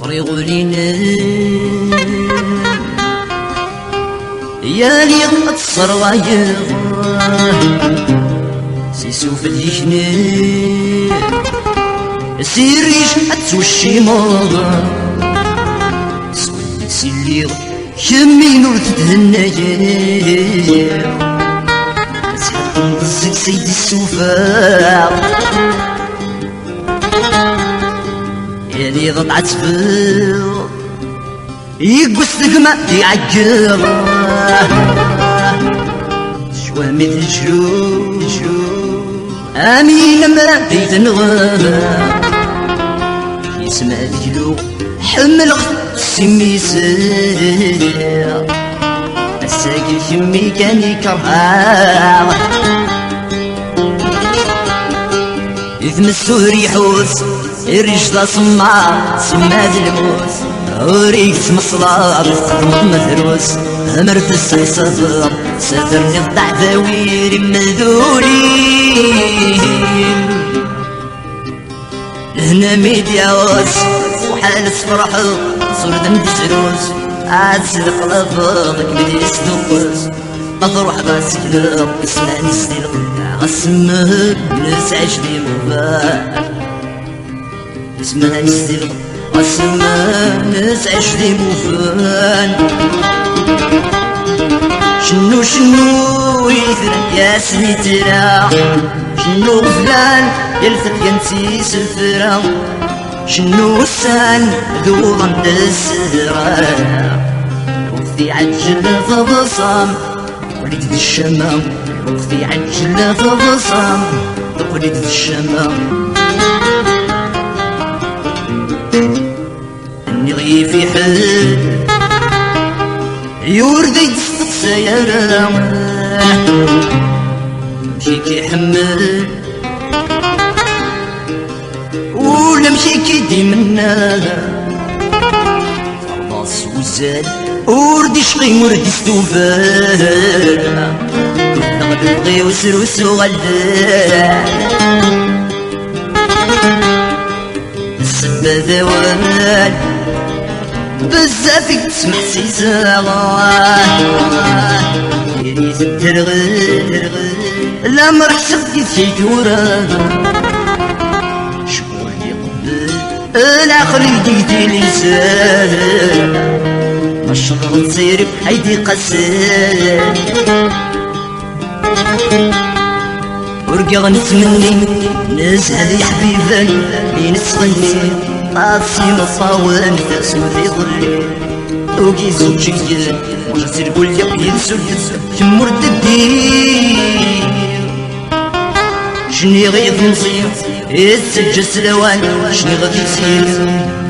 صريغ لينا يا لي قصر غاير سيسوف الجنة سيريش أتوشي ماغا سيلي شمي نور تتهنى سحط نقصك سيدي السوفا يلي ضطعت فيل يقصدك ما يعجل شوى مثل شو امين مراتي تنغى يسمع ذكلو حمل سمي سير الساقي شمي كان يكرها إذ مسو ريحوس الرجل سماد الموس وريك مصلاب مثروس مرت السحصفر سافرني الضعفاوير مذولين هنا ميدياوس وحال فرح صرت ندسروس عاد صدق لفظك بدي يصدقوس أضروح باسكلاب اسمعني صديق غسمه نسعش لي مباح اسمعني صديق غسمه نسعش لي مفان شنو يثرى يا سنيترا شنو غفلان يلفت ينسيس الفرا شنو السان ذو ضمد السهرة وقتي عجل فبصام وليد الشمام وقتي عجل فبصام وليد الشمام اني غي في حل يوردي يصدق سيارة مشي كيحمل ولا مشي كيدي منا فرباص وزاد وردي شقي وردي ستوفان نغدي وسروس وغلدان السبة ذوان بزافك تسمح سيساغان يريد الترغل لا مرحسب يتشيتورا شكون يقبل الاخر يديدي لسان مشروع تصير بحيدي قسام ورقا غنتمني نزهد يا حبيبي بين الصغير قاسي مصاوان تاسو في ظلي وكي زوجي وجسر قول لي ينسل جمر الدين شني غيظ نصيب يتسجل سلوان شني غادي يصير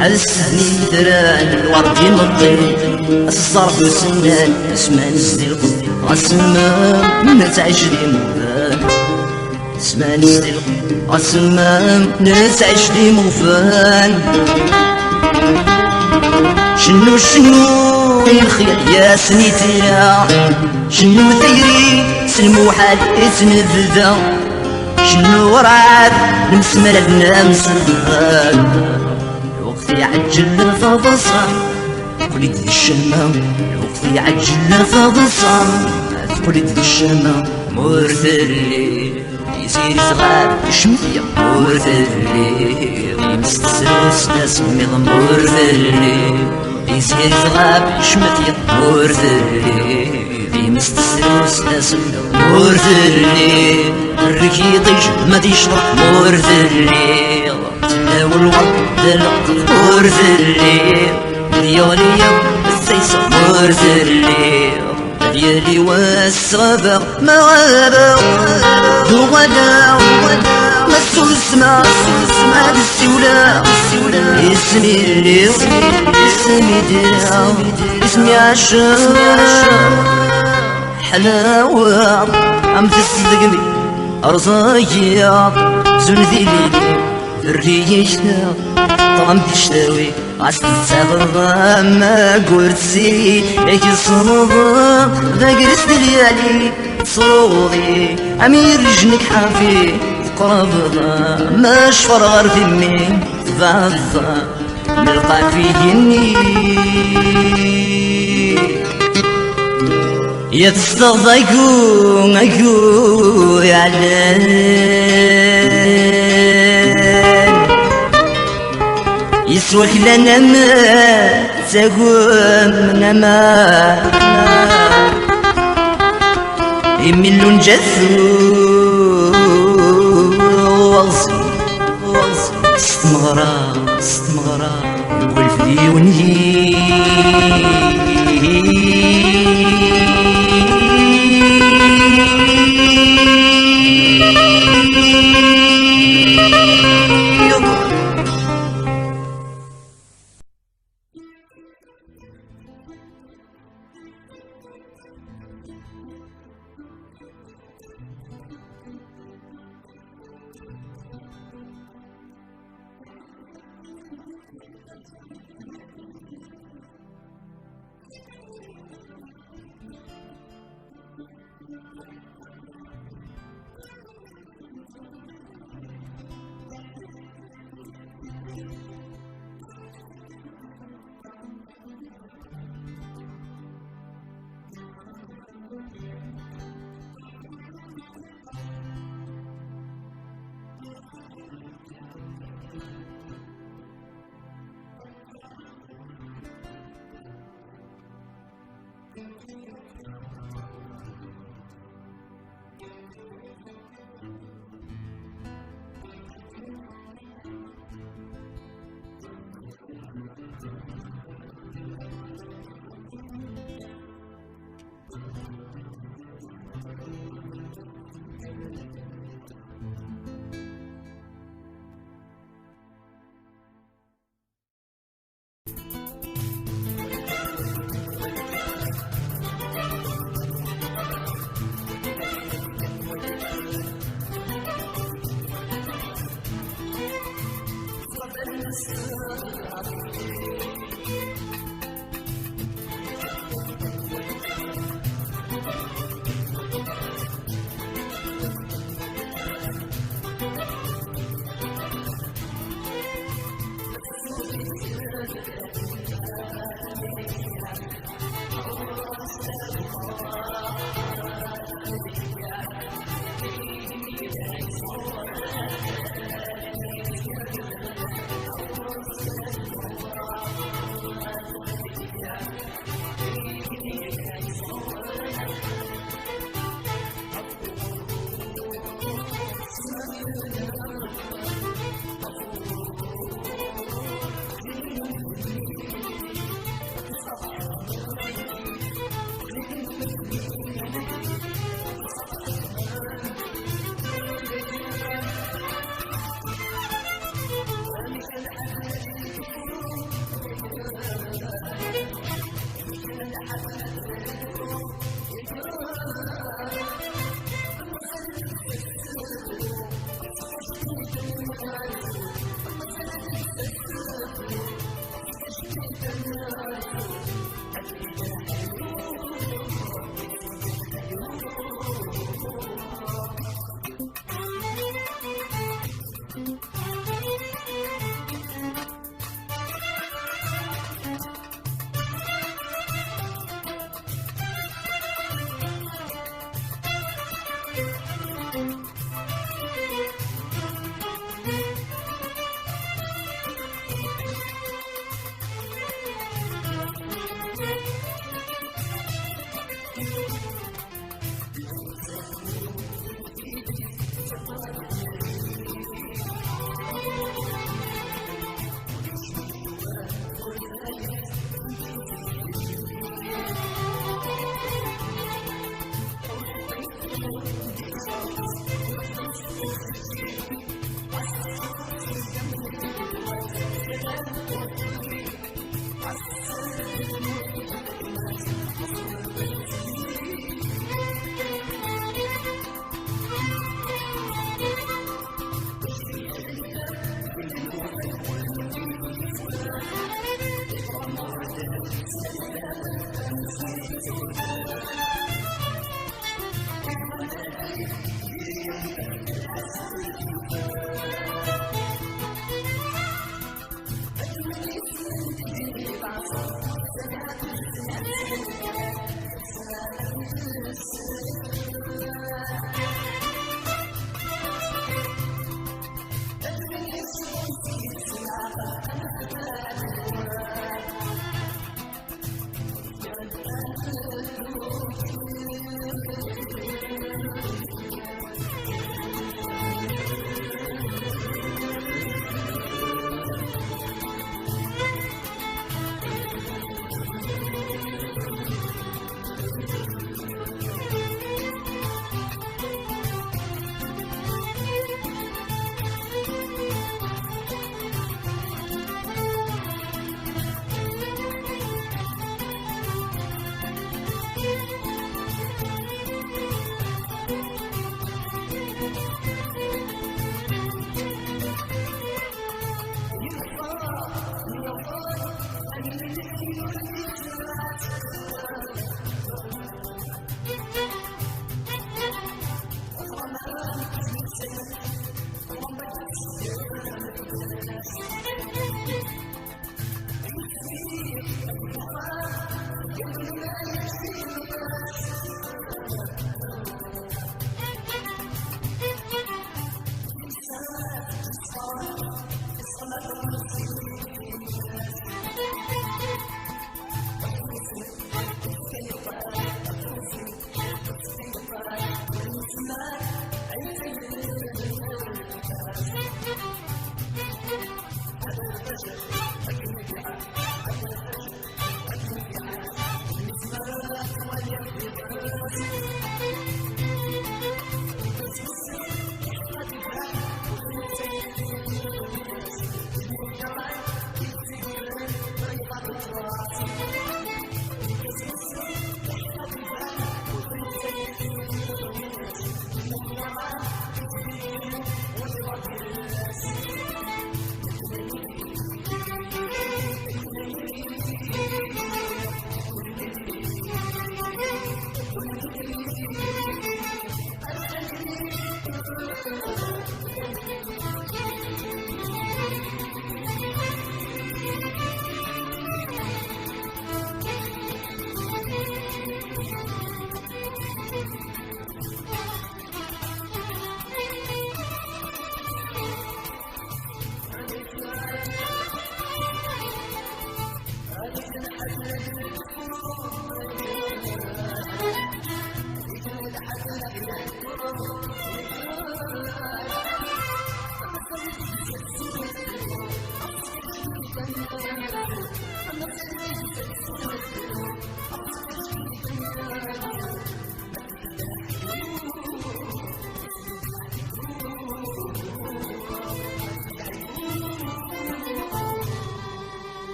حسني دران الوردي نطير الصرف والسنان اسمع نزل غسمام نتعيش لي مبان اسمع نزل غسمام نتعيش لي مفان شنو الخير يا سنيتيا شنو ثيري سلمو حال يتنفذا شنو ورعاد نمسمر عندنا مسرفان وقتي عجل فبصر وليد الشمام وقتي عجل فبصر قلت الشمع مرثلي يسير صغار شمثية مرثلي يمستسروس ناس ميض مرثلي يسير صغار شمثية مرثلي يمستسروس ناس ميض مرثلي الركيضيش ما تيشرح مرثلي تناول الورد دلق مرثلي ديالي السيسة مرثلي ديالي والصبر ما غابا ذو غدا مسو السما هاد السولة اسمي اللي اسمي ديا اسمي عشاق حلاوة عم تصدقني أرزايا زنذي ليلي الريشنا طعم تشتوي عسل تسافر ما قلت سي ايك الصنوبة ذاك رست ليالي صروضي امير جنك حافي قربضة ما شفر غير ذمي تبعضة نلقى فيه يا تستغضى اكو يعلن يسوى كلنا ما تقوم ما يملون جثو وغصي استمغرا يقول في ونهي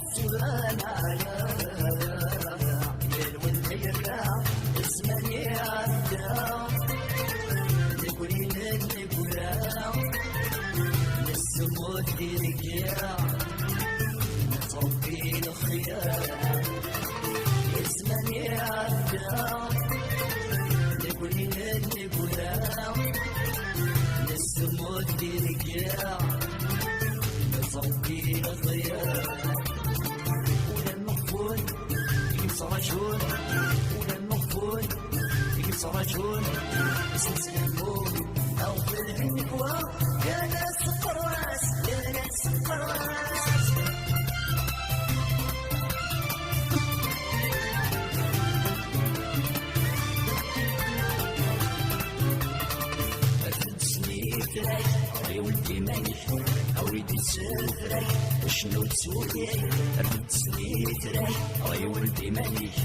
السلام يا الوليرة اسمعني عدا نقولين النبورة نسمو الدرقية نصبي الخيار اسمعني عدا نقولين النبورة نسمو الدرقية نصبي الخيار ولا المغفول يقص رجل ولا المغفول يقص رجل اسم سلمون أو في الهنكوة يا ناس القراس يا ناس القراس سنيتك يا ولدي مانيش أريد تسافري شنو تسولي رد سنيتك يا ولدي مانيش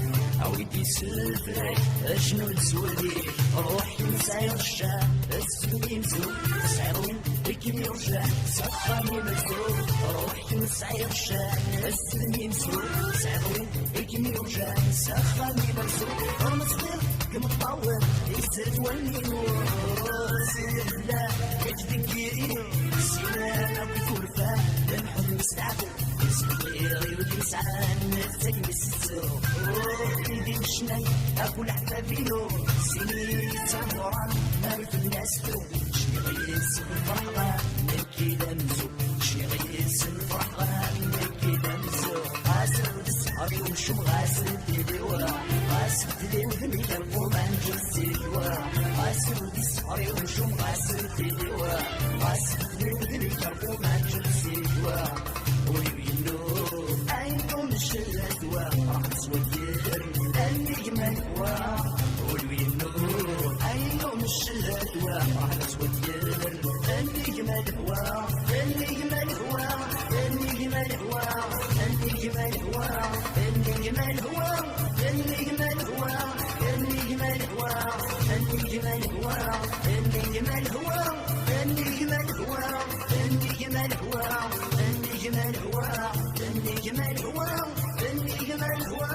أريد تسافري شنو تسولي روحي نسعي الشام السنين مزوق سعرون بكم يرجع سخاني مزوق روحي نسعي الشام السنين مزوق سعرون بكم يرجع سخاني مزوق رمصير كم تطور يسر ولي سيدنا كتذكري سينا بكورفة لنحن مستعبد سيغي ودي مسعان نفتك بالسوق ايدي مشني اكل حبابينو سيني تمران ما في الناس تو شني غيس الفرحة نبكي دمزو شني غيس الفرحة نبكي دمزو غاسل السحري وشم غاسل تدوا غاسل تدوا ذنبي وما نجسي دوا غاسل السحري وشم غاسل تدوا غاسل تدوا ذنبي وما نجسي دوا ويبينو عينكم الشلاتوا راح تصوير النجمة الهوا ويبينو عينكم الشلاتوا راح تصوير النجمة الهوا النجمة الهوا النجمة الهوا النجمة الهوا النجمة الهوا النجمة الهوا النجمة الهوا النجمة الهوا النجمة الهوا النجمة الهوا النجمة الهوا النجمة الهوا النجمة الهوا النجمة الهوا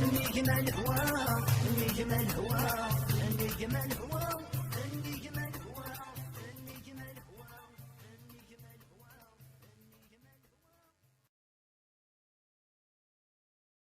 النجمة الهوا النجمة الهوا النجمة الهوا